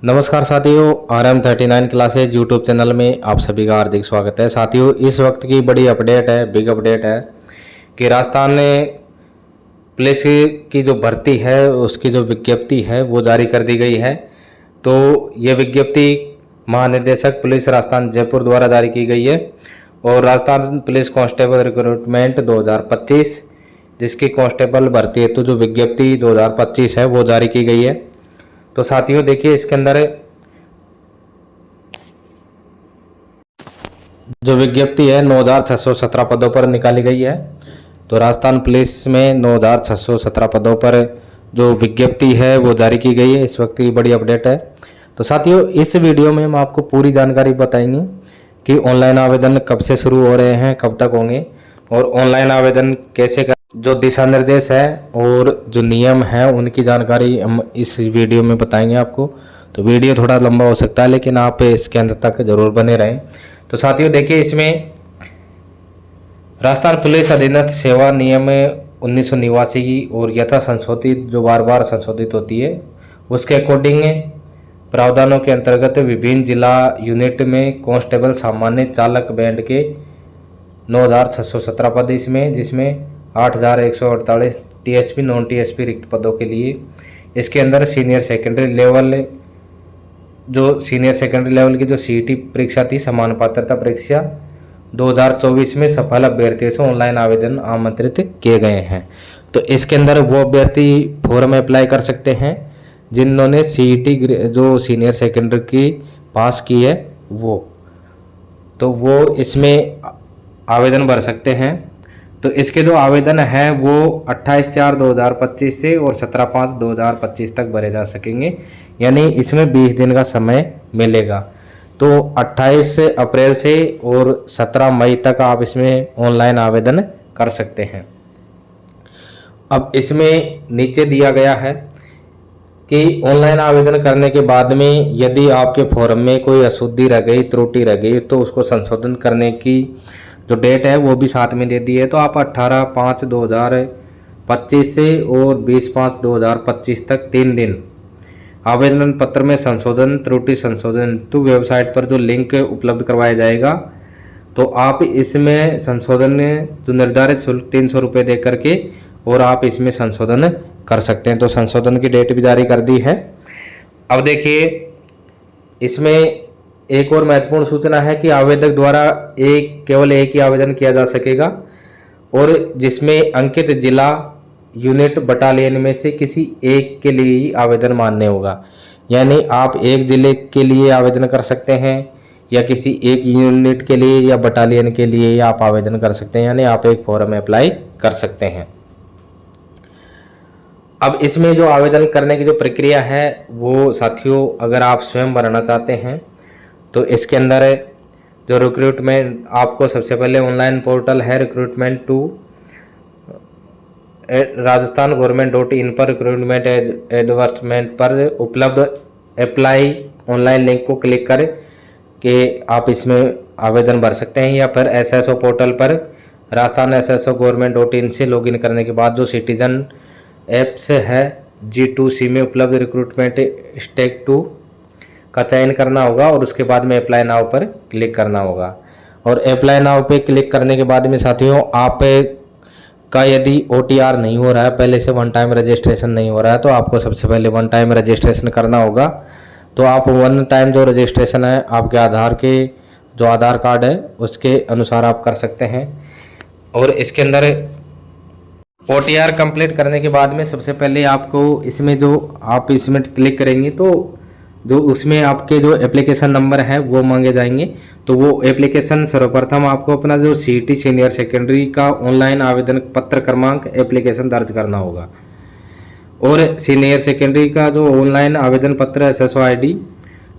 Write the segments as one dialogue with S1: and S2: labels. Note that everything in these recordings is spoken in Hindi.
S1: नमस्कार साथियों, RM39 क्लासेज यूट्यूब चैनल में आप सभी का हार्दिक स्वागत है। साथियों, इस वक्त की बड़ी अपडेट है, बिग अपडेट है कि राजस्थान में पुलिस की जो भर्ती है उसकी जो विज्ञप्ति है वो जारी कर दी गई है। तो ये विज्ञप्ति महानिदेशक पुलिस राजस्थान जयपुर द्वारा जारी की गई है और राजस्थान पुलिस कांस्टेबल रिक्रूटमेंट 2025 जिसकी कांस्टेबल भर्ती हेतु जो विज्ञप्ति 2025 है वो जारी की गई है। तो साथियों देखिए, इसके अंदर जो विज्ञप्ति है 9,617 पदों पर निकाली गई है। तो राजस्थान पुलिस में 9,617 पदों पर जो विज्ञप्ति है वो जारी की गई है। इस वक्त की बड़ी अपडेट है। तो साथियों, इस वीडियो में हम आपको पूरी जानकारी बताएंगे कि ऑनलाइन आवेदन कब से शुरू हो रहे हैं, कब तक होंगे और ऑनलाइन आवेदन कैसे कर, जो दिशा निर्देश है और जो नियम है उनकी जानकारी हम इस वीडियो में बताएंगे आपको। तो वीडियो थोड़ा लंबा हो सकता है लेकिन आप इसके अंत तक जरूर बने रहें। तो साथियों देखिए, इसमें राजस्थान पुलिस अधीनस्थ सेवा नियम 1989 और यथा संशोधित जो बार बार संशोधित होती है उसके अकॉर्डिंग प्रावधानों के अंतर्गत विभिन्न जिला यूनिट में कांस्टेबल सामान्य चालक बैंड के 9,617 पद इसमें, जिसमें 8,148 टीएसपी नॉन टीएसपी रिक्त पदों के लिए। इसके अंदर सीनियर सेकेंडरी लेवल की जो सीईटी परीक्षा थी, समान पात्रता परीक्षा 2024 में सफल अभ्यर्थियों से ऑनलाइन आवेदन आमंत्रित किए गए हैं। तो इसके अंदर वो अभ्यर्थी फॉर्म अप्लाई कर सकते हैं जिन्होंने सीईटी जो सीनियर सेकेंडरी की पास की है वो इसमें आवेदन भर सकते हैं। तो इसके जो आवेदन है वो 28/4/2025 से और 17/5/2025 तक भरे जा सकेंगे, यानी इसमें 20 दिन का समय मिलेगा। तो 28 अप्रैल से और 17 मई तक आप इसमें ऑनलाइन आवेदन कर सकते हैं। अब इसमें नीचे दिया गया है कि ऑनलाइन आवेदन करने के बाद में यदि आपके फॉर्म में कोई अशुद्धि रह गई, त्रुटि रह गई, तो उसको संशोधन करने की जो डेट है वो भी साथ में दे दी है। तो आप 18/5/2025 से और 20/5/2025 तक 3 दिन आवेदन पत्र में संशोधन, त्रुटि संशोधन तो वेबसाइट पर जो लिंक उपलब्ध करवाया जाएगा, तो आप इसमें संशोधन जो निर्धारित शुल्क 300 रुपये दे करके और आप इसमें संशोधन कर सकते हैं। तो संशोधन की डेट भी जारी कर दी है। अब देखिए, इसमें एक और महत्वपूर्ण सूचना है कि आवेदक द्वारा केवल एक ही आवेदन किया जा सकेगा और जिसमें अंकित जिला, यूनिट, बटालियन में से किसी एक के लिए ही आवेदन मान्य होगा। यानी आप एक जिले के लिए आवेदन कर सकते हैं या किसी एक यूनिट के लिए या बटालियन के लिए आप आवेदन कर सकते हैं, यानी आप एक फॉर्म अप्लाई कर सकते हैं। अब इसमें जो आवेदन करने की जो प्रक्रिया है वो साथियों, अगर आप स्वयं भरना चाहते हैं तो इसके अंदर जो रिक्रूटमेंट, आपको सबसे पहले ऑनलाइन पोर्टल है रिक्रूटमेंट टू rajasthan.government.in पर रिक्रूटमेंट एडवर्टाइजमेंट पर उपलब्ध अप्लाई ऑनलाइन लिंक को क्लिक कर के आप इसमें आवेदन भर सकते हैं, या फिर SSO पोर्टल पर राजस्थान SSO.government.in से लॉगिन करने के बाद जो सिटीजन ऐप्स है G2C में उपलब्ध रिक्रूटमेंट स्टेक 2 का चयन करना होगा और उसके बाद में अप्लाई नाउ पर क्लिक करना होगा। और अप्लाई नाउ पे क्लिक करने के बाद में साथियों, आप का यदि OTR नहीं हो रहा है, पहले से वन टाइम रजिस्ट्रेशन नहीं हो रहा है, तो आपको सबसे पहले वन टाइम रजिस्ट्रेशन करना होगा। तो आप वन टाइम जो रजिस्ट्रेशन है आपके आधार कार्ड है उसके अनुसार आप कर सकते हैं। और इसके अंदर OTR कंप्लीट करने के बाद में सबसे पहले आपको इसमें जो आप इसमें क्लिक करेंगे तो जो उसमें आपके जो एप्लीकेशन नंबर है वो मांगे जाएंगे। तो वो एप्लीकेशन सर्वप्रथम आपको अपना जो सीईटी सीनियर सेकेंडरी का ऑनलाइन आवेदन पत्र क्रमांक एप्लीकेशन दर्ज करना होगा और सीनियर सेकेंडरी का जो ऑनलाइन आवेदन पत्र SSO ID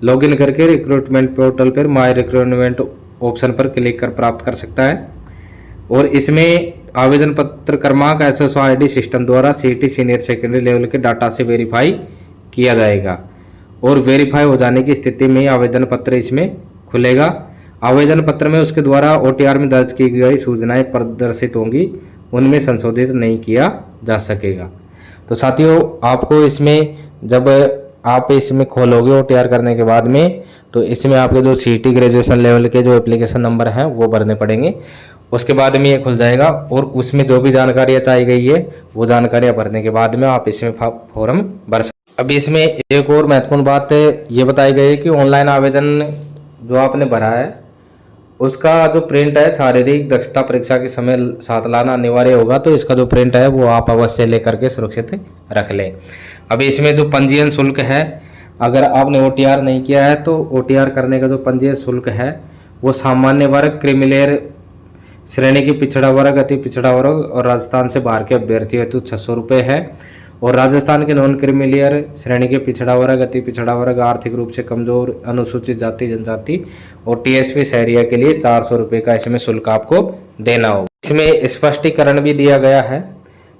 S1: लॉगिन करके रिक्रूटमेंट पोर्टल पर माय रिक्रूटमेंट ऑप्शन पर क्लिक कर प्राप्त कर सकता है। और इसमें आवेदन पत्र क्रमांक SSO ID सिस्टम द्वारा सीईटी सीनियर सेकेंडरी लेवल के डाटा से वेरीफाई किया जाएगा और वेरीफाई हो जाने की स्थिति में आवेदन पत्र इसमें खुलेगा। आवेदन पत्र में उसके द्वारा OTR में दर्ज की गई सूचनाएं प्रदर्शित होंगी, उनमें संशोधित नहीं किया जा सकेगा। तो साथियों, आपको इसमें जब आप इसमें खोलोगे OTR करने के बाद में, तो इसमें आपके जो CET ग्रेजुएशन लेवल के जो एप्लीकेशन नंबर हैं वो भरने पड़ेंगे। उसके बाद में ये खुल जाएगा और उसमें जो भी जानकारियाँ चाहिए गई है वो जानकारियाँ भरने के बाद में आप इसमें फॉर्म भर सकते। अभी इसमें एक और महत्वपूर्ण बात ये बताई गई है कि ऑनलाइन आवेदन जो आपने भरा है उसका जो प्रिंट है शारीरिक दक्षता परीक्षा के समय साथ लाना अनिवार्य होगा, तो इसका जो प्रिंट है वो आप अवश्य लेकर के सुरक्षित रख लें। अभी इसमें जो पंजीयन शुल्क है, अगर आपने OTR नहीं किया है तो OTR करने का जो पंजीयन शुल्क है वो सामान्य वर्ग, क्रीमिलेयर श्रेणी की पिछड़ा वर्ग, अति पिछड़ा वर्ग और राजस्थान से बाहर के अभ्यर्थियों हेतु 600 रुपये है, और राजस्थान के नॉन क्रीमिलेयर श्रेणी के पिछड़ा वर्ग, अति पिछड़ा वर्ग, आर्थिक रूप से कमजोर, अनुसूचित जाति जनजाति और TSP शहरिया के लिए 400 रुपये का इसमें शुल्क आपको देना होगा। इसमें स्पष्टीकरण भी दिया गया है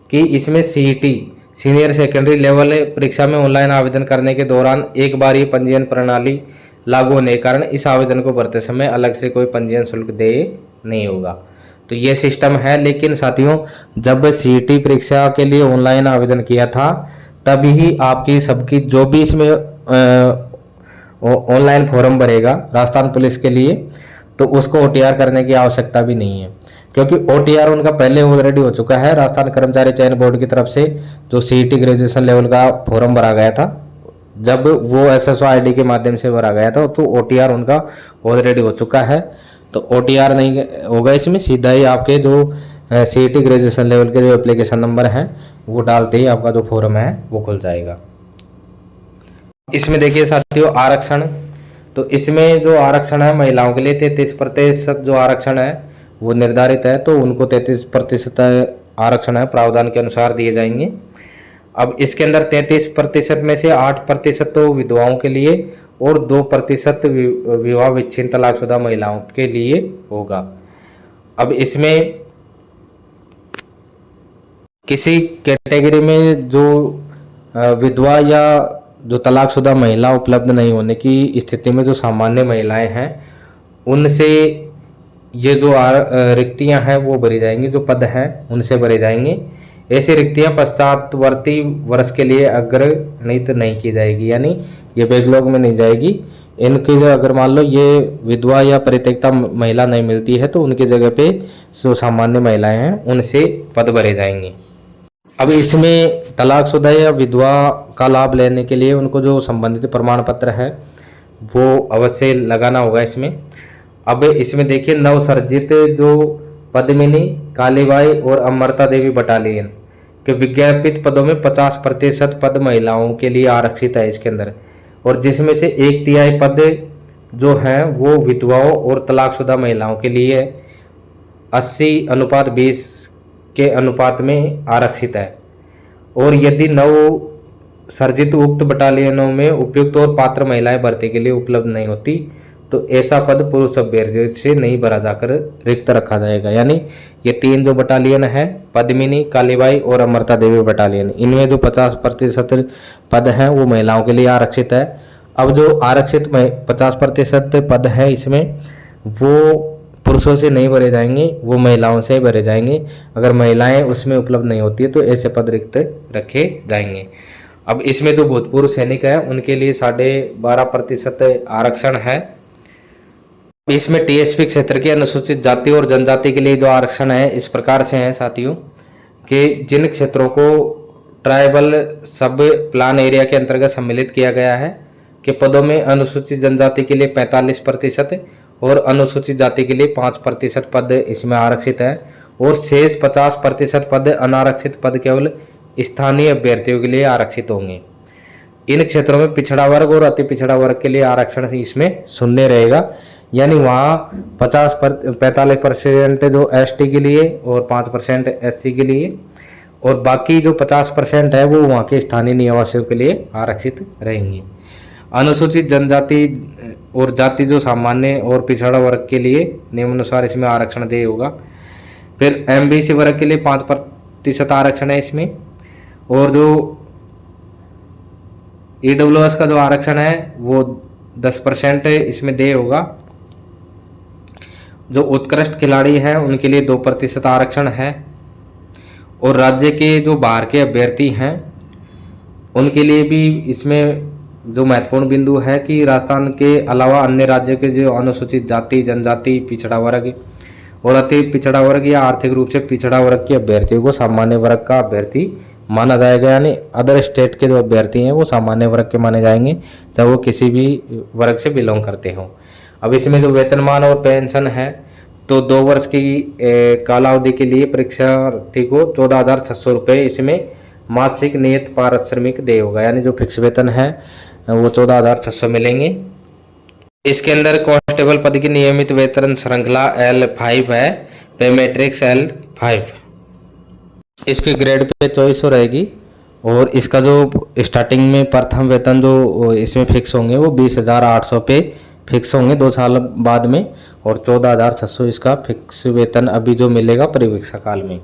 S1: कि इसमें CET सीनियर सेकेंडरी लेवल परीक्षा में ऑनलाइन आवेदन करने के दौरान एक बार ये पंजीयन प्रणाली लागू होने के कारण इस आवेदन को भरते समय अलग से कोई पंजीयन शुल्क दे नहीं होगा। तो ये सिस्टम है, लेकिन साथियों जब CET परीक्षा के लिए ऑनलाइन आवेदन किया था तभी ही आपकी सबकी जो भी इसमें ऑनलाइन फॉर्म भरेगा राजस्थान पुलिस के लिए तो उसको OTR करने की आवश्यकता भी नहीं है, क्योंकि OTR उनका पहले ऑलरेडी हो चुका है। राजस्थान कर्मचारी चयन बोर्ड की तरफ से जो CET ग्रेजुएशन लेवल का फॉर्म भरा गया था, जब वो SSO ID के माध्यम से भरा गया था तो OTR उनका ऑलरेडी हो चुका है। तो OTR नहीं होगा इसमें, सीधा ही आपके जो CET ग्रेजुएशन लेवल के जो एप्लीकेशन नंबर हैं वो डालते ही आपका जो फॉर्म है वो खुल जाएगा। इसमें देखिए साथियों आरक्षण, तो इसमें जो आरक्षण है महिलाओं के लिए 33% जो आरक्षण है वो निर्धारित है, तो उनको 33% आरक्षण है प्रावधान के अनुसार दिए जाएंगे। अब इसके अंदर 33% में से 8% तो विधवाओं के लिए और 2% विवाह विच्छिन्न तलाकशुदा महिलाओं के लिए होगा। अब इसमें किसी कैटेगरी में जो विधवा या जो तलाकशुदा महिला उपलब्ध नहीं होने की स्थिति में जो सामान्य महिलाएं हैं उनसे ये जो रिक्तियां हैं वो भरी जाएंगी, जो पद हैं उनसे भरे जाएंगे। ऐसी रिक्तियां पश्चातवर्ती वर्ष के लिए अग्रणित नहीं की जाएगी, यानी ये बैकलॉग में नहीं जाएगी। इनकी जो अगर मान लो ये विधवा या परित्यक्ता महिला नहीं मिलती है तो उनकी जगह पे जो सामान्य महिलाएं हैं उनसे पद भरे जाएंगे। अब इसमें तलाकशुदा या विधवा का लाभ लेने के लिए उनको जो संबंधित प्रमाण पत्र है वो अवश्य लगाना होगा इसमें। अब इसमें देखिए नवसर्जित जो पद्मिनी, कालीबाई और अमृता देवी बटालियन के विज्ञापित पदों में 50% पद महिलाओं के लिए आरक्षित है इसके अंदर, और जिसमें से 1/3 पद जो हैं वो विधवाओं और तलाकशुदा महिलाओं के लिए 80:20 के अनुपात में आरक्षित है। और यदि नव सर्जित उक्त बटालियनों में उपयुक्त और पात्र महिलाएं भर्ती के लिए उपलब्ध नहीं होती तो ऐसा पद पुरुष अभ्यर्थियों से नहीं भरा जाकर रिक्त रखा जाएगा। यानी ये 3 जो बटालियन है, पद्मिनी, कालीबाई और अमृता देवी बटालियन, इनमें जो 50% पद हैं वो महिलाओं के लिए आरक्षित है। अब जो आरक्षित 50% पद हैं इसमें वो पुरुषों से नहीं भरे जाएंगे, वो महिलाओं से भरे जाएंगे। अगर महिलाएं उसमें उपलब्ध नहीं होती है तो ऐसे पद रिक्त रखे जाएंगे। अब इसमें जो भूतपूर्व सैनिक है उनके लिए 12.5% आरक्षण है। इसमें TSP क्षेत्र के अनुसूचित जाति और जनजाति के लिए जो आरक्षण है इस प्रकार से है साथियों कि जिन क्षेत्रों को ट्राइबल सब प्लान एरिया के अंतर्गत सम्मिलित किया गया है के पदों में अनुसूचित जनजाति के लिए 45% और अनुसूचित जाति के लिए 5% पद इसमें आरक्षित है, और शेष 50% पद अनारक्षित पद केवल स्थानीय अभ्यर्थियों के लिए आरक्षित होंगे। इन क्षेत्रों में पिछड़ा वर्ग और अति पिछड़ा वर्ग के लिए आरक्षण इसमें शून्य रहेगा, यानी वहाँ 45% जो ST के लिए और 5% SC के लिए, और बाकी जो 50% है वो वहाँ के स्थानीय निवासियों के लिए आरक्षित रहेंगे। अनुसूचित जनजाति और जाति जो सामान्य और पिछड़ा वर्ग के लिए नियमानुसार इसमें आरक्षण देय होगा। फिर MBC वर्ग के लिए 5% आरक्षण है इसमें, और जो EWS का जो आरक्षण है वो 10% इसमें देय होगा। जो उत्कृष्ट खिलाड़ी हैं उनके लिए 2% आरक्षण है, और राज्य के जो बाहर के अभ्यर्थी हैं उनके लिए भी इसमें जो महत्वपूर्ण बिंदु है कि राजस्थान के अलावा अन्य राज्यों के जो अनुसूचित जाति, जनजाति, पिछड़ा वर्ग और अति पिछड़ा वर्ग या आर्थिक रूप से पिछड़ा वर्ग के अभ्यर्थियों को सामान्य वर्ग का अभ्यर्थी माना जाएगा। यानी अदर स्टेट के जो अभ्यर्थी हैं वो सामान्य वर्ग के माने जाएंगे, चाहे वो किसी भी वर्ग से बिलोंग करते हों। अब इसमें जो वेतनमान और पेंशन है, तो 2 वर्ष की कालावधि के लिए परीक्षार्थी को 14,600 रुपये इसमें मासिक नियत पारिश्रमिक देय होगा। यानी जो फिक्स वेतन है वो 14,600 मिलेंगे। इसके अंदर कांस्टेबल पद की नियमित वेतन श्रृंखला L5 है, पे मैट्रिक्स L5। इसके ग्रेड पे 2400 रहेगी और इसका जो स्टार्टिंग में प्रथम वेतन जो इसमें फिक्स होंगे वो 20,800 पे फिक्स होंगे 2 साल बाद में, और 14,600 इसका फिक्स वेतन अभी जो मिलेगा परिवीक्षा काल में।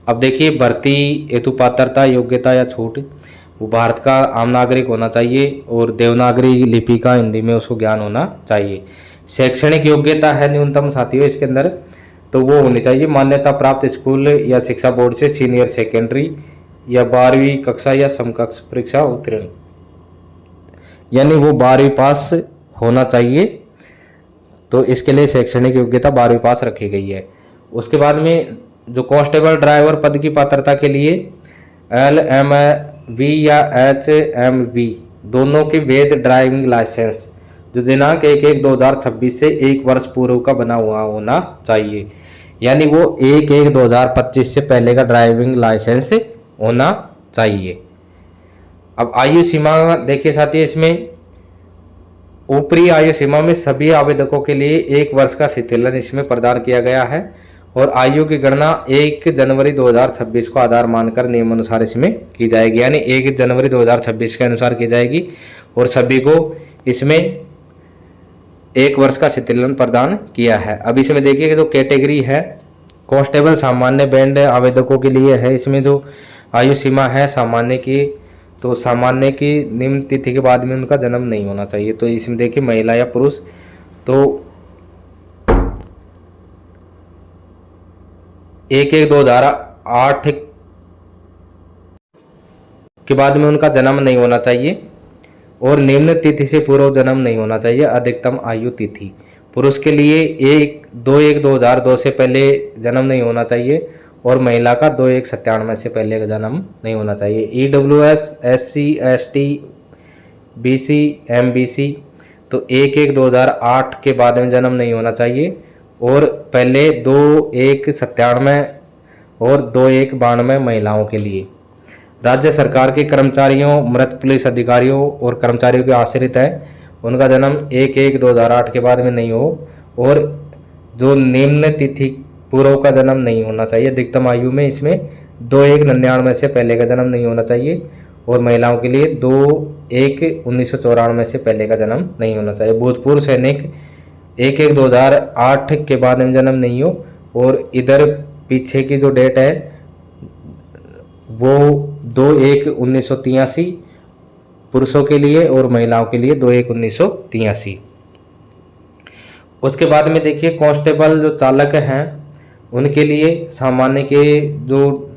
S1: अब देखिए भर्ती हेतु पात्रता, योग्यता या छूट, वो भारत का आम नागरिक होना चाहिए और देवनागरी लिपि का हिंदी में उसको ज्ञान होना चाहिए। शैक्षणिक योग्यता है न्यूनतम साथियों इसके अंदर, तो वो होनी चाहिए मान्यता प्राप्त स्कूल या शिक्षा बोर्ड से सीनियर सेकेंडरी या 12वीं कक्षा या समकक्ष परीक्षा उत्तीर्ण, यानी वो 12वीं पास होना चाहिए। तो इसके लिए शैक्षणिक योग्यता 12वीं पास रखी गई है। उसके बाद में जो कांस्टेबल ड्राइवर पद की पात्रता के लिए LMV या HMV दोनों के वैध ड्राइविंग लाइसेंस जो दिनांक 1/1/2026 से 1 वर्ष पूर्व का बना हुआ होना चाहिए। यानी वो 1/1/2025 से पहले का ड्राइविंग लाइसेंस होना चाहिए। अब आयु सीमा देखिए साथियों, इसमें ऊपरी आयु सीमा में सभी आवेदकों के लिए 1 वर्ष का शिथिलन इसमें प्रदान किया गया है और आयु की गणना 1 जनवरी 2026 को आधार मानकर नियमानुसार इसमें की जाएगी। यानी 1 जनवरी 2026 के अनुसार की जाएगी और सभी को इसमें 1 वर्ष का शिथिलन प्रदान किया है। अब इसमें देखिए कि जो कैटेगरी है कांस्टेबल सामान्य बैंड आवेदकों के लिए है। इसमें जो आयु सीमा है सामान्य की, तो सामान्य की निम्न तिथि के बाद में उनका जन्म नहीं होना चाहिए। तो इसमें देखिए महिला या पुरुष, तो 1/1/2008 के बाद में उनका जन्म नहीं होना चाहिए और निम्न तिथि से पूर्व जन्म नहीं होना चाहिए। अधिकतम आयु तिथि पुरुष के लिए 1/1/2002 से पहले जन्म नहीं होना चाहिए और महिला का 2/1/97 से पहले का जन्म नहीं होना चाहिए। EWS, SC, ST, BC, MBC तो 1/1/2008 के बाद में जन्म नहीं होना चाहिए और पहले 2/1/97 और 2/1/92 महिलाओं के लिए। राज्य सरकार के कर्मचारियों, मृत पुलिस अधिकारियों और कर्मचारियों के आश्रित है, उनका जन्म 1/1/2008 के बाद में नहीं हो और जो निम्न तिथि पूर्व का जन्म नहीं होना चाहिए। अधिकतम आयु में इसमें 2/1/99 से पहले का जन्म नहीं होना चाहिए और महिलाओं के लिए 2/1/1994 से पहले का जन्म नहीं होना चाहिए। भूतपूर्व सैनिक 1/1/2008 के बाद में जन्म नहीं हो और इधर पीछे की जो डेट है वो 2/1/1983 पुरुषों के लिए और महिलाओं के लिए 2/1/1983। उसके बाद में देखिए कांस्टेबल जो चालक हैं उनके लिए सामान्य के जो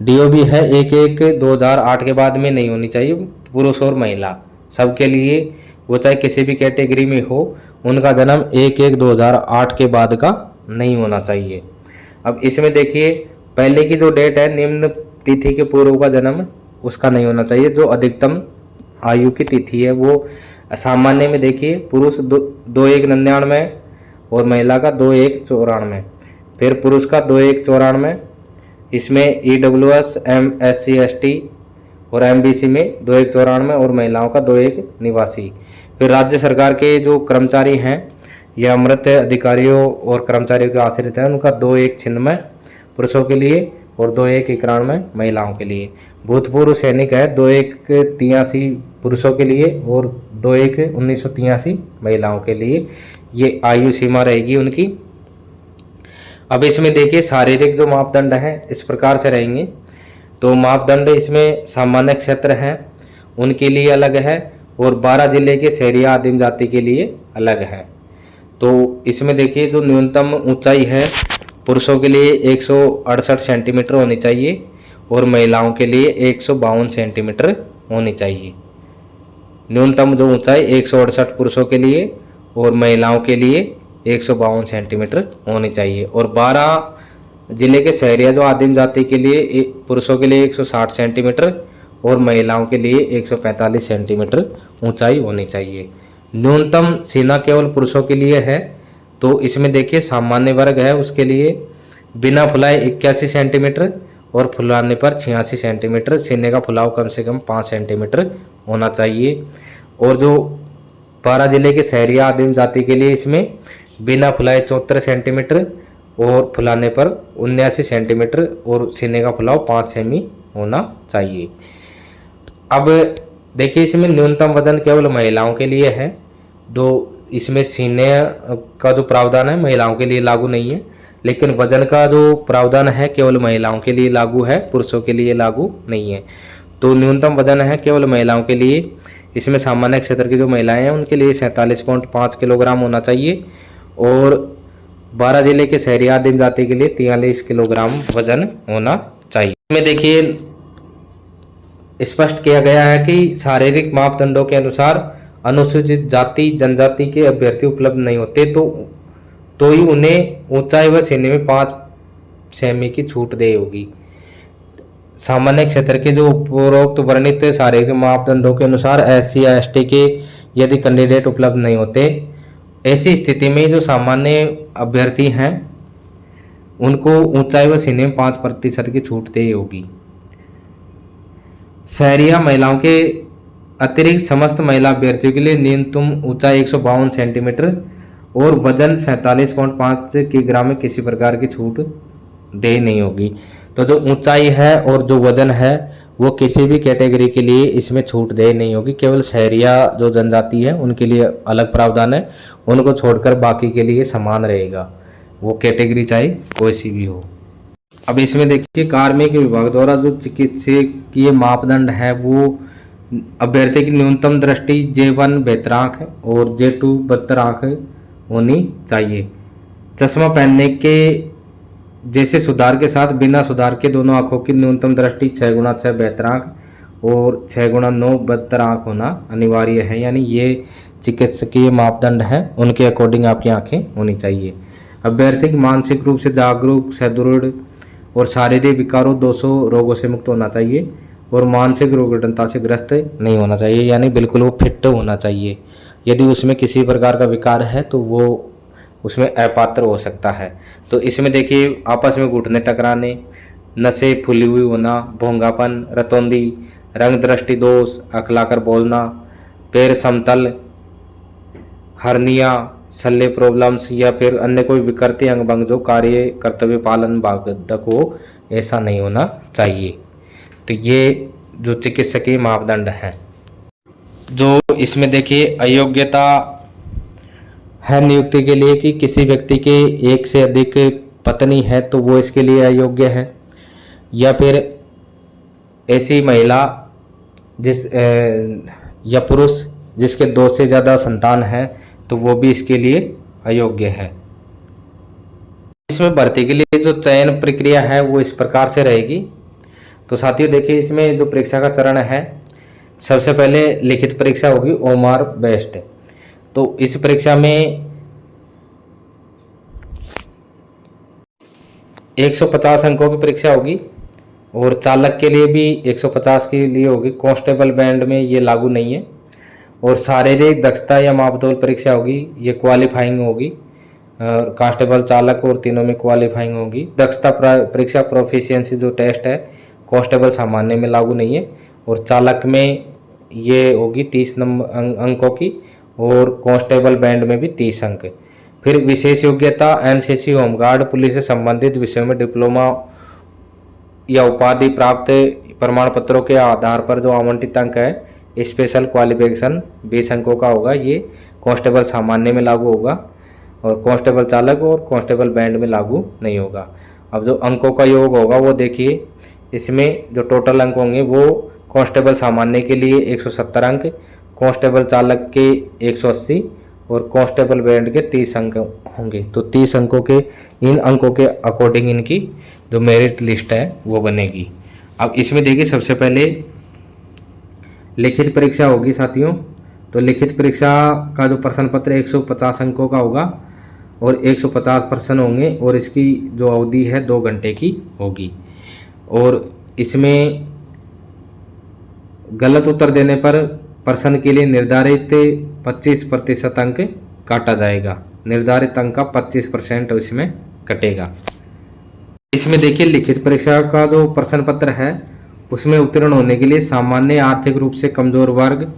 S1: DOB है 1/1/2008 के बाद में नहीं होनी चाहिए। पुरुष और महिला सबके लिए, वो चाहे किसी भी कैटेगरी में हो, उनका जन्म 1/1/2008 के बाद का नहीं होना चाहिए। अब इसमें देखिए पहले की जो डेट है निम्न तिथि के पूर्व का जन्म उसका नहीं होना चाहिए। जो अधिकतम आयु की तिथि है वो सामान्य में देखिए पुरुष 2/1/99 और महिला का 2/1/94, फिर पुरुष का 2/1/94, इसमें EWS, SC, ST और MBC में 2/1/94 और महिलाओं का 2/1/89। फिर राज्य सरकार के जो कर्मचारी हैं या मृत अधिकारियों और कर्मचारियों के आश्रित हैं उनका 2/1/96 पुरुषों के लिए और 2/1/91 महिलाओं के लिए। भूतपूर्व सैनिक है 2/1/83 पुरुषों के लिए और 2/1/1983 महिलाओं के लिए, ये आयु सीमा रहेगी उनकी। अब इसमें देखिए शारीरिक जो मापदंड हैं इस प्रकार से रहेंगे। तो मापदंड इसमें सामान्य क्षेत्र हैं उनके लिए अलग है और 12 जिले के शहरी आदिम जाति के लिए अलग है। तो इसमें देखिए जो न्यूनतम ऊंचाई है पुरुषों के लिए 168 सेंटीमीटर होनी चाहिए और महिलाओं के लिए 152 सेंटीमीटर होनी चाहिए। न्यूनतम जो ऊंचाई 168 पुरुषों के लिए और महिलाओं के लिए 152 सेंटीमीटर होनी चाहिए। और 12 जिले के शहरी जो आदिम जाति के लिए पुरुषों के लिए 160 सेंटीमीटर और महिलाओं के लिए 145 सेंटीमीटर ऊंचाई होनी चाहिए। न्यूनतम सीना केवल पुरुषों के लिए है, तो इसमें देखिए सामान्य वर्ग है उसके लिए बिना फुलाए 81 सेंटीमीटर और फुलाने पर 86 सेंटीमीटर, सीने का फुलाव कम से कम 5 सेंटीमीटर होना चाहिए। और जो 12 जिले के शहरी आदिम जाति के लिए इसमें बिना फुलाए 74 सेंटीमीटर और फुलाने पर 79 सेंटीमीटर और सीने का फुलाव 5 सेमी होना चाहिए। अब देखिए इसमें न्यूनतम वजन केवल महिलाओं के लिए है, जो इसमें सीने का जो प्रावधान है महिलाओं के लिए लागू नहीं है, लेकिन वजन का जो प्रावधान है केवल महिलाओं के लिए लागू है, पुरुषों के लिए लागू नहीं है। तो न्यूनतम वजन है केवल महिलाओं के लिए, इसमें सामान्य क्षेत्र की जो महिलाएं हैं उनके लिए 47.5 किलोग्राम होना चाहिए और 12 जिले के शहरी आदिम जाति के लिए 43 किलोग्राम वजन होना चाहिए। इसमें देखिए स्पष्ट किया गया है कि शारीरिक मापदंडों के अनुसार अनुसूचित जाति जनजाति के अभ्यर्थी उपलब्ध नहीं होते तो ही उन्हें ऊंचाई व सीने में 5 सेमी की छूट दी होगी। सामान्य क्षेत्र के जो उपरोक्त वर्णित शारीरिक मापदंडों के अनुसार SC या ST के यदि कैंडिडेट उपलब्ध नहीं होते, ऐसी स्थिति में जो सामान्य अभ्यर्थी हैं उनको ऊंचाई व सीने में 5% की छूट दी होगी। शहरिया महिलाओं के अतिरिक्त समस्त महिला अभ्यर्थियों के लिए न्यूनतम ऊंचाई 152 सेंटीमीटर और वजन 47.5 किलोग्राम में किसी प्रकार की छूट दे नहीं होगी। तो जो ऊंचाई है और जो वजन है वो किसी भी कैटेगरी के लिए इसमें छूट दे नहीं होगी, केवल शहरिया जो जनजाति है उनके लिए अलग प्रावधान है, उनको छोड़कर बाकी के लिए समान रहेगा, वो कैटेगरी चाहे कोई सी भी हो। अब इसमें देखिए कार्मिक विभाग द्वारा जो चिकित्सकीय मापदंड है वो अभ्यर्थी की न्यूनतम दृष्टि J1 बेहतर आँख और J2 बदतर आँख होनी चाहिए। चश्मा पहनने के जैसे सुधार के साथ बिना सुधार के दोनों आँखों की न्यूनतम दृष्टि 6x6 बेहतर आँख और 6x9 बदतर आँख होना अनिवार्य है। यानी ये चिकित्सकीय मापदंड है, उनके अकॉर्डिंग आपकी आँखें होनी चाहिए। अभ्यर्थी मानसिक रूप से जागरूक, सुदृढ़ और शारीरिक विकारों दोषों रोगों से मुक्त होना चाहिए और मानसिक रोगीणता से ग्रस्त नहीं होना चाहिए, यानी बिल्कुल वो फिट होना चाहिए। यदि उसमें किसी प्रकार का विकार है तो वो उसमें अपात्र हो सकता है। तो इसमें देखिए आपस में घुटने टकराने, नसें फूली हुई होना, भोंगापन, रतौंदी, रंग दृष्टि दोष, अकलाकर बोलना, पैर समतल, हर्निया, शल्य प्रॉब्लम्स या फिर अन्य कोई विकृति अंग भंग जो कार्य कर्तव्य पालन बाधक हो, ऐसा नहीं होना चाहिए। तो ये जो चिकित्सकीय मापदंड है। जो इसमें देखिए अयोग्यता है नियुक्ति के लिए कि किसी व्यक्ति के एक से अधिक पत्नी है तो वो इसके लिए अयोग्य है, या फिर ऐसी महिला या पुरुष जिसके 2 से ज़्यादा संतान है तो वो भी इसके लिए अयोग्य है। इसमें भर्ती के लिए जो चयन प्रक्रिया है वो इस प्रकार से रहेगी। तो साथियों देखिए इसमें जो परीक्षा का चरण है, सबसे पहले लिखित परीक्षा होगी ओमार बेस्ट। तो इस परीक्षा में 150 अंकों की परीक्षा होगी और चालक के लिए भी 150 के लिए होगी। कांस्टेबल बैंड में ये लागू नहीं है। और शारीरिक दक्षता या मापतोल परीक्षा होगी, ये क्वालिफाइंग होगी। कांस्टेबल, चालक और तीनों में क्वालिफाइंग होगी। दक्षता परीक्षा प्रोफिशिएंसी जो टेस्ट है कांस्टेबल सामान्य में लागू नहीं है और चालक में ये होगी 30 अंकों की और कांस्टेबल बैंड में भी 30 अंक। फिर विशेष योग्यता NCC, होमगार्ड, पुलिस से संबंधित विषयों में डिप्लोमा या उपाधि प्राप्त प्रमाण पत्रों के आधार पर जो आवंटित अंक है, स्पेशल क्वालिफिकेशन 20 अंकों का होगा। ये कांस्टेबल सामान्य में लागू होगा और कांस्टेबल चालक और कांस्टेबल बैंड में लागू नहीं होगा। अब जो अंकों का योग होगा वो देखिए, इसमें जो टोटल अंक होंगे वो कांस्टेबल सामान्य के लिए 170 अंक, कांस्टेबल चालक के 180 और कांस्टेबल बैंड के 30 अंक होंगे। तो 30 अंकों के इन अंकों के अकॉर्डिंग इनकी जो मेरिट लिस्ट है वो बनेगी। अब इसमें देखिए सबसे पहले लिखित परीक्षा होगी साथियों। तो लिखित परीक्षा का जो प्रश्न पत्र 150 अंकों का होगा और 150 प्रश्न होंगे और इसकी जो अवधि है 2 घंटे की होगी। और इसमें गलत उत्तर देने पर प्रश्न के लिए निर्धारित 25% अंक काटा जाएगा। निर्धारित अंक का 25% इसमें कटेगा। इसमें देखिए लिखित परीक्षा का जो प्रश्न पत्र है उसमें उत्तीर्ण होने के लिए सामान्य, आर्थिक रूप से कमजोर वर्ग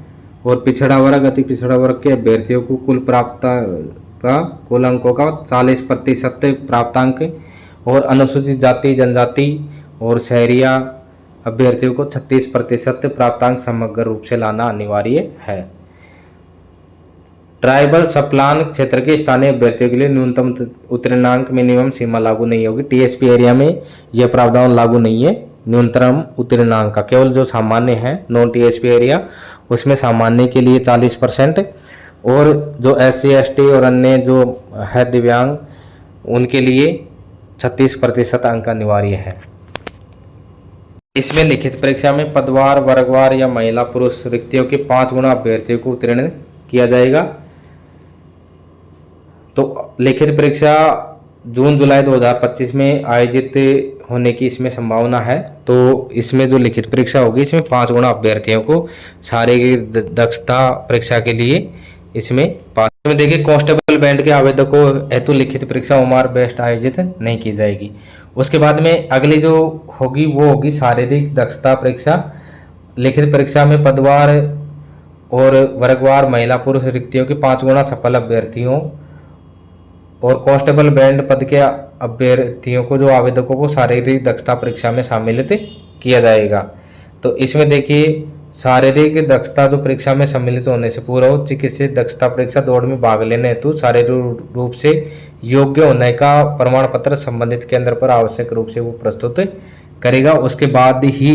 S1: और पिछड़ा वर्ग, अति पिछड़ा वर्ग के अभ्यर्थियों को कुल अंकों का 40% प्राप्तांक और अनुसूचित जाति, जनजाति और शहरिया अभ्यर्थियों को 36% प्राप्तांक समग्र रूप से लाना अनिवार्य है। ट्राइबल सप्लान क्षेत्र के स्थानीय अभ्यर्थियों के लिए न्यूनतम उत्तीर्णांक मिनिमम सीमा लागू नहीं होगी। टीएसपी एरिया में यह प्रावधान लागू नहीं है न्यूनतम उत्तीर्णांक का, केवल जो सामान्य है नॉन टीएसपी एरिया उसमें सामान्य के लिए 40% और जो SC ST और अन्य जो है दिव्यांग उनके लिए 36% अंक अनिवार्य है। इसमें लिखित परीक्षा में पदवार, वर्गवार या महिला पुरुष रिक्तियों के 5 गुना अभ्यर्थियों को उत्तीर्ण किया जाएगा। तो लिखित परीक्षा जून जुलाई 2025 में आयोजित होने की इसमें संभावना है। तो इसमें जो लिखित परीक्षा होगी इसमें 5 गुना अभ्यर्थियों को शारीरिक दक्षता परीक्षा के लिए इसमें पास में देखिए कांस्टेबल बैंड के आवेदकों हेतु लिखित परीक्षा उम्र बेस्ट आयोजित नहीं की जाएगी। उसके बाद में अगली जो होगी वो होगी शारीरिक दक्षता परीक्षा। लिखित परीक्षा में पदवार और वर्गवार महिला पुरुष रिक्तियों के 5 गुना सफल अभ्यर्थियों और कांस्टेबल बैंड पद के अभ्यर्थियों को जो आवेदकों को शारीरिक दक्षता परीक्षा में सम्मिलित किया जाएगा। तो इसमें देखिए शारीरिक दक्षता जो परीक्षा में सम्मिलित होने से पूर्व चिकित्सीय दक्षता परीक्षा दौड़ में भाग लेने हेतु शारीरिक रूप से योग्य होने का प्रमाण पत्र संबंधित केंद्र पर आवश्यक रूप से वो प्रस्तुत करेगा। उसके बाद ही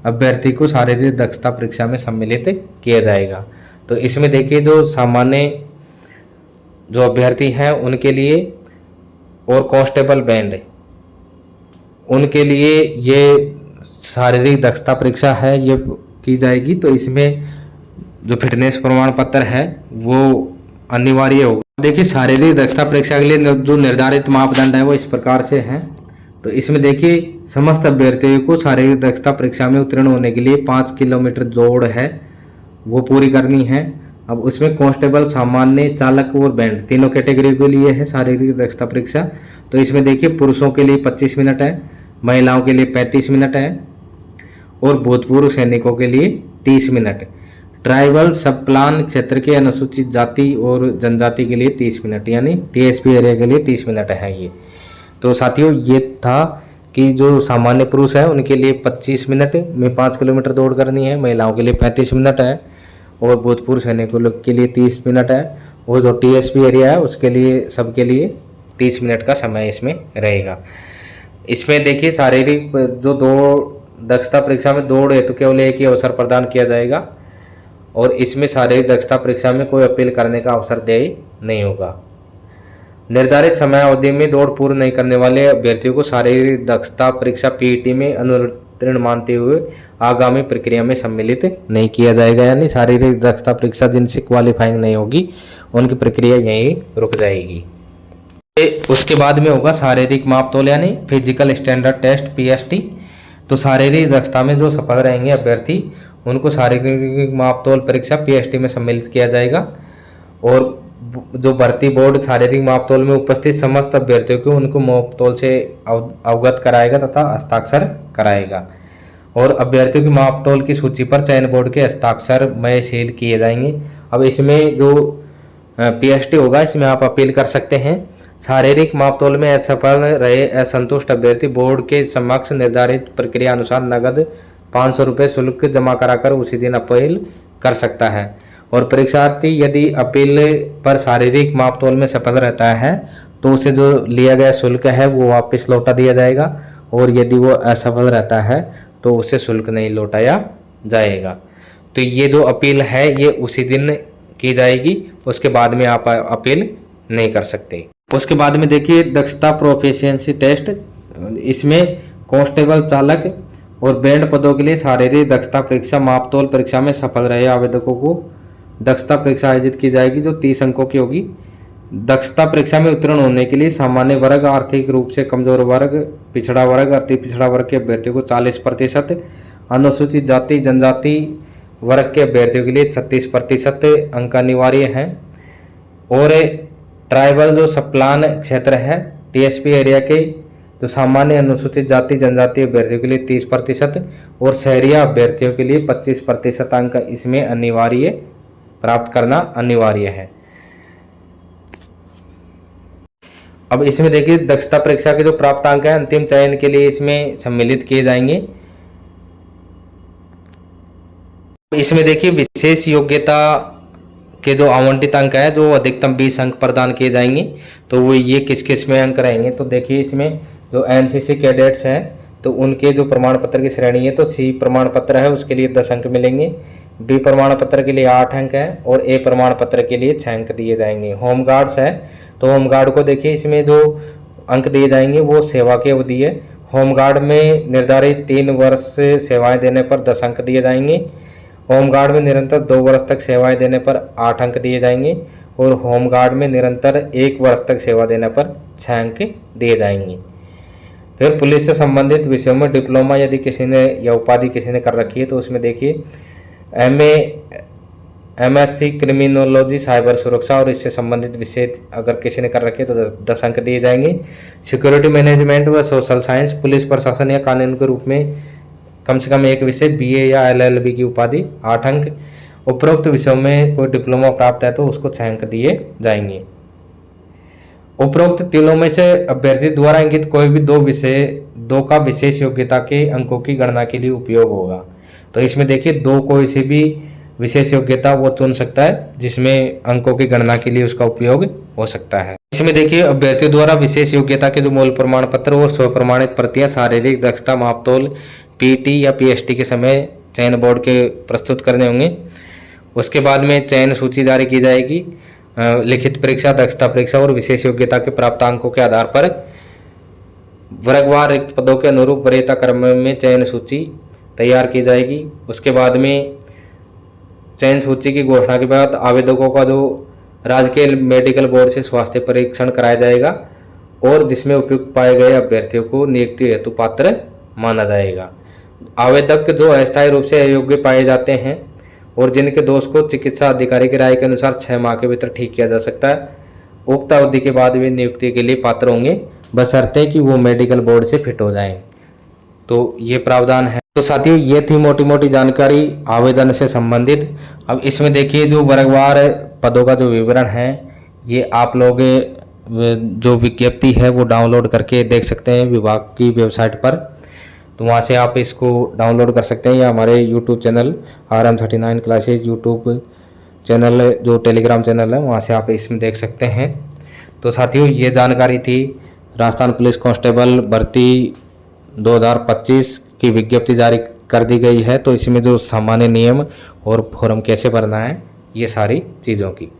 S1: अभ्यर्थी को शारीरिक दक्षता परीक्षा में सम्मिलित किया जाएगा। तो इसमें देखिए जो सामान्य जो अभ्यर्थी हैं उनके लिए और कांस्टेबल बैंड उनके लिए ये शारीरिक दक्षता परीक्षा है ये की जाएगी। तो इसमें जो फिटनेस प्रमाण पत्र है वो अनिवार्य होगा। देखिए शारीरिक दक्षता परीक्षा के लिए जो निर्धारित मापदंड है वो इस प्रकार से हैं। तो इसमें देखिए समस्त अभ्यर्थियों को शारीरिक दक्षता परीक्षा में उत्तीर्ण होने के लिए 5 किलोमीटर दौड़ है वो पूरी करनी है। अब उसमें कांस्टेबल, सामान्य, चालक और बैंड तीनों कैटेगरी के लिए है शारीरिक दक्षता परीक्षा। तो इसमें देखिए पुरुषों के लिए 25 मिनट है, महिलाओं के लिए 35 मिनट है और भूतपूर्व सैनिकों के लिए 30 मिनट। ट्राइबल सब प्लान क्षेत्र के अनुसूचित जाति और जनजाति के लिए 30 मिनट, यानी टीएसपी एरिया के लिए 30 मिनट है ये। तो साथियों ये था कि जो सामान्य पुरुष है उनके लिए 25 मिनट में 5 किलोमीटर दौड़ करनी है, महिलाओं के लिए 35 मिनट है और भूतपूर्व सैनिकों के लिए 30 मिनट है और जो टीएसपी एरिया है उसके लिए सबके लिए 30 मिनट का समय इसमें रहेगा। इसमें देखिए शारीरिक जो दक्षता परीक्षा में दौड़ हेतु केवल एक ही अवसर प्रदान किया जाएगा और इसमें शारीरिक दक्षता परीक्षा में कोई अपील करने का अवसर देय नहीं होगा। निर्धारित समय अवधि में दौड़ पूर्ण नहीं करने वाले अभ्यर्थियों को शारीरिक दक्षता परीक्षा पीईटी में अनुत्तीर्ण मानते हुए आगामी प्रक्रिया में सम्मिलित नहीं किया जाएगा। यानी शारीरिक दक्षता परीक्षा जिनसे क्वालिफाइंग नहीं होगी उनकी प्रक्रिया यहीं रुक जाएगी। उसके बाद में होगा शारीरिक मापतोल यानी फिजिकल स्टैंडर्ड टेस्ट पीएसटी। तो शारीरिक दक्षता में जो सफल रहेंगे अभ्यर्थी उनको शारीरिक मापतोल परीक्षा पीएसटी में सम्मिलित किया जाएगा और जो भर्ती बोर्ड शारीरिक मापतोल में उपस्थित समस्त अभ्यर्थियों को उनको मापतोल से अवगत कराएगा तथा हस्ताक्षर कराएगा और अभ्यर्थियों की मापतोल की सूची पर चयन बोर्ड के हस्ताक्षर मय सील किए जाएंगे। अब इसमें जो पीएसटी होगा इसमें आप अपील कर सकते हैं। शारीरिक मापतोल में असफल रहे असंतुष्ट अभ्यर्थी बोर्ड के समक्ष निर्धारित प्रक्रिया अनुसार नगद 500 रुपये शुल्क जमा कराकर उसी दिन अपील कर सकता है और परीक्षार्थी यदि अपील पर शारीरिक मापतोल में सफल रहता है तो उसे जो लिया गया शुल्क है वो वापस लौटा दिया जाएगा और यदि वो असफल रहता है तो उसे शुल्क नहीं लौटाया जाएगा। तो ये जो अपील है ये उसी दिन की जाएगी, उसके बाद में आप अपील नहीं कर सकते। उसके बाद में देखिए दक्षता प्रोफिशिएंसी टेस्ट। इसमें कांस्टेबल, चालक और बैंड पदों के लिए शारीरिक दक्षता परीक्षा मापतोल परीक्षा में सफल रहे आवेदकों को दक्षता परीक्षा आयोजित की जाएगी जो 30 अंकों की होगी। दक्षता परीक्षा में उत्तीर्ण होने के लिए सामान्य वर्ग, आर्थिक रूप से कमजोर वर्ग, पिछड़ा वर्ग, अति पिछड़ा वर्ग के अभ्यर्थियों को 40%, अनुसूचित जाति जनजाति वर्ग के अभ्यर्थियों के लिए 36% अंक अनिवार्य हैं। और ट्राइबल जो सप्लान क्षेत्र है टीएसपी एरिया के जो सामान्य अनुसूचित जाति जनजाति अभ्यर्थियों के लिए 30% और शहरिया अभ्यर्थियों के लिए 25% अंक इसमें अनिवार्य प्राप्त करना अनिवार्य है। अब इसमें देखिए दक्षता परीक्षा के जो प्राप्त अंक है अंतिम चयन के लिए इसमें सम्मिलित किए जाएंगे। इसमें देखिए विशेष योग्यता के जो आवंटित अंक है जो अधिकतम 20 अंक प्रदान किए जाएंगे। तो वो ये किस किस में अंक रहेंगे, तो देखिए इसमें जो एनसीसी कैडेट्स हैं तो उनके जो प्रमाण पत्र की श्रेणी है तो सी प्रमाण पत्र है उसके लिए 10 अंक मिलेंगे, बी प्रमाण पत्र के लिए 8 अंक है और ए प्रमाण पत्र के लिए 6 अंक दिए जाएंगे। होम गार्ड्स है तो होम गार्ड को देखिए इसमें जो अंक दिए जाएंगे वो सेवा की अवधि है। होम गार्ड में निर्धारित 3 वर्ष सेवाएं देने पर 10 अंक दिए जाएंगे। होम गार्ड में निरंतर 2 वर्ष तक सेवाएं देने पर 8 अंक दिए जाएंगे और होम गार्ड में निरंतर 1 वर्ष तक सेवा देने पर 6 अंक दिए जाएंगे। फिर पुलिस से संबंधित विषयों में डिप्लोमा यदि किसी ने या उपाधि किसी ने कर रखी है तो उसमें देखिए एमएससी क्रिमिनोलॉजी साइबर सुरक्षा और इससे संबंधित विषय अगर किसी ने कर रखे तो 10 अंक दिए जाएंगे। सिक्योरिटी मैनेजमेंट व सोशल साइंस, पुलिस प्रशासन या कानून के रूप में कम से कम एक विषय बीए या एलएलबी की उपाधि 8 अंक। उपरोक्त विषयों में कोई डिप्लोमा प्राप्त है तो उसको 6 अंक दिए जाएंगे। उपरोक्त तीनों में से अभ्यर्थी द्वारा अंकित कोई भी 2 का विशेष योग्यता के अंकों की गणना के लिए उपयोग होगा। तो इसमें देखिए 2 कोई सी भी विशेष योग्यता वो चुन सकता है जिसमें अंकों की गणना के लिए उसका उपयोग हो सकता है। इसमें देखिए अभ्यर्थी द्वारा विशेष योग्यता के जो मूल प्रमाण पत्र और स्व प्रमाणित प्रतियां शारीरिक दक्षता मापतोल पीटी या पीएसटी के समय चयन बोर्ड के प्रस्तुत करने होंगे। उसके बाद में चयन सूची जारी की जाएगी। लिखित परीक्षा, दक्षता परीक्षा और विशेष योग्यता के प्राप्त अंकों के आधार पर वर्गवार रिक्त पदों के अनुरूप वरीयता क्रम में चयन सूची तैयार की जाएगी। उसके बाद में चयन सूची की घोषणा के बाद आवेदकों का जो राजकीय मेडिकल बोर्ड से स्वास्थ्य परीक्षण कराया जाएगा और जिसमें उपयुक्त पाए गए अभ्यर्थियों को नियुक्ति हेतु पात्र माना जाएगा। आवेदक जो अस्थायी रूप से अयोग्य पाए जाते हैं और जिनके दोष को चिकित्सा अधिकारी की राय के अनुसार 6 माह के भीतर ठीक किया जा सकता है, उक्त अवधि के बाद वे नियुक्ति के लिए पात्र होंगे बशर्ते कि वो मेडिकल बोर्ड से फिट हो जाएं। तो ये प्रावधान है। तो साथियों ये थी मोटी मोटी जानकारी आवेदन से संबंधित। अब इसमें देखिए जो वर्गवार पदों का जो विवरण है ये आप लोग जो विज्ञप्ति है वो डाउनलोड करके देख सकते हैं विभाग की वेबसाइट पर। तो वहाँ से आप इसको डाउनलोड कर सकते हैं या हमारे YouTube channel RM39 classes YouTube channel जो टेलीग्राम चैनल है वहाँ से आप इसमें देख सकते हैं। तो साथियों ये जानकारी थी राजस्थान पुलिस कांस्टेबल भर्ती 2025 की विज्ञप्ति जारी कर दी गई है। तो इसमें जो सामान्य नियम और फॉर्म कैसे भरना है ये सारी चीज़ों की